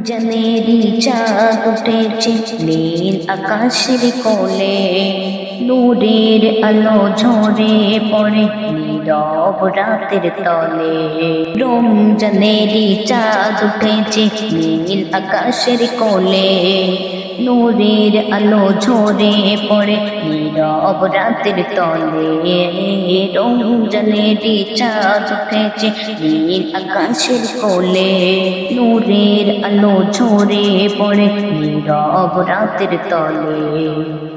জানেরি চাঁদ উঠেছে নীল আকাশের কোলে, নূরের আলো ঝরে পড়ে নীরব রাতের তলে। রমজানেরি চাঁদ উঠেছে নীল আকাশের কোলে, নূরের আলো ঝরে পড়ে নীরব রাতের তলে। রমজানেরি চাঁদ উঠেছে নীল আকাশের কোলে, নূরের আলো ঝরে পড়ে নীরব রাতের তলে।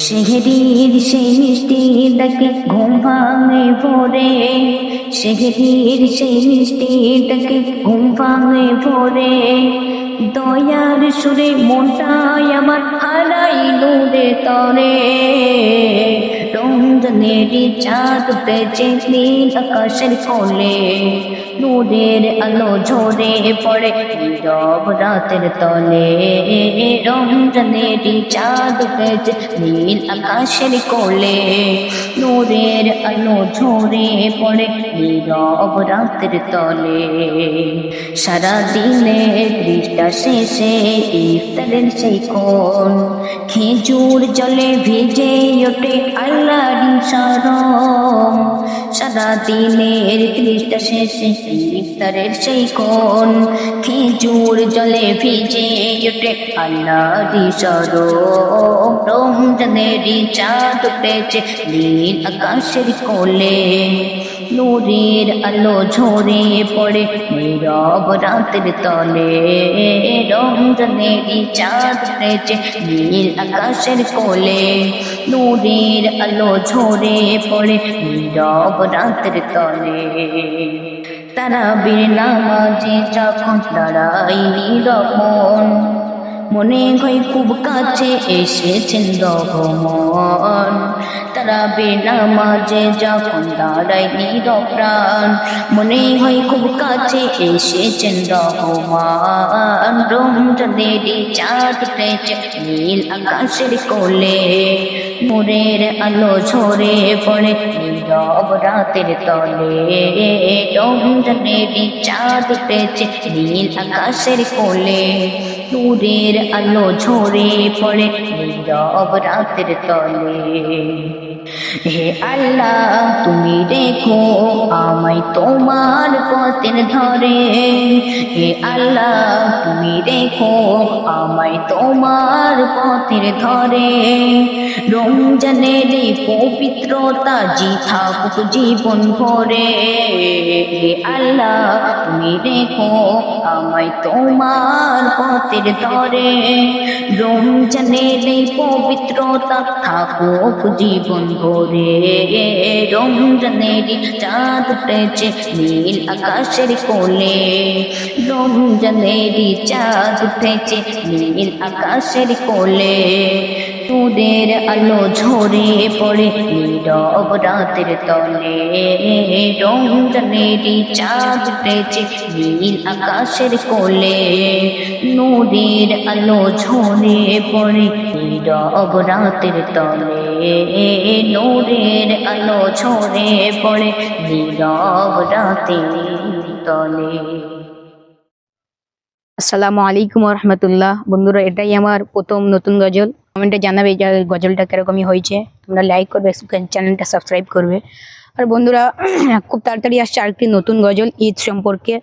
সেহরির সেই মিষ্টি ডাকে ঘুম ভাঙে ভোরে, সেহরির সেই মিষ্টি ডাকে ঘুম ভাঙে ভোরে। দয়ার সুরে মনটাই আমার হারাইল রে তরে। রমজানেরি চাঁদ উঠেছে নীল আকাশের কোলে, নূরের আলো ঝরে পড়ে নীরব রাতের তলে। রমজানেরি চাঁদ উঠেছে নীল আকাশের কোলে, নূরের আলো ঝরে পড়ে নীরব রাতের তলে। সারা দিনের তৃষ্ণা শেষে ইফতারের সেই কোণ, খেজুর জলে ভিজে ওঠে আল্লাহর শরণ। সারা দিনের তৃষ্ণা শেষে ইফতারের সেই কোণ, খেজুর জলে ভিজে ওঠে আল্লাহর শরণ। রমজানেরি চাঁদ উঠেছে নীল আকাশের কোলে, নূরের আলো ঝরে পড়ে নীরব রাতের তলে। রমজানেরি চাঁদ উঠেছে নীল আকাশের কোলে, নূরের আলো ঝরে পড়ে নীরব রাতের তলে। তারাবির নামাজে যখন দাঁড়াই নীরব মন, মনে হয় খুব কাছে এসেছেন রহমান। তারাবির নামাজে যখন দাঁড়াই নীরব প্রাণ, মনে হয় খুব কাছে এসেছেন রহমান। রমজানেরি চাঁদ উঠেছে নীল আকাশের কোলে, নূরের আলো ঝরে পড়ে নীরব রাতের তলে। রমজানেরি চাঁদ উঠেছে নীল আকাশের কোলে, নূরের আলো ঝরে পড়ে নীরব রাতের তলে। হে আল্লাহ তুমি রেখো আমায় তোমার পথের ধরে, হে আল্লাহ তুমি রেখো আমায় তোমার পথের ধরে। রমজানের এই পবিত্রতা জি থাকুক জীবন ভরে, হে আল্লাহ তুমি রেখো আমায় তোমার পথের ধরে। রমজানের এই পবিত্রতা থাকুক জীবন ভরে। রমজানেরি চাঁদ উঠেছে নীল আকাশের কোলে, রমজানেরি চাঁদ উঠেছে নীল আকাশের কোলে, নূরের আলো ঝরে পড়ে নীরব রাতের তলে। রমজানেরি চাঁদ উঠেছে নীল আকাশের কোলে, নূরের আলো ঝরে পড়ে নীরব রাতের তলে। নূরের আলো ঝরে পড়ে নীরব রাতের তলে। আসসালামু আলাইকুম রহমতুল্লাহ। বন্ধুরা, এটাই আমার প্রথম নতুন গজল। কমেন্টে জানাবে এই গজলটা কিরকমই হয়েছে। তোমরা লাইক করবে, চ্যানেলটা সাবস্ক্রাইব করবে। আর বন্ধুরা, খুব তাড়াতাড়ি আসছে আরেকটি নতুন গজল ঈদ সম্পর্কে।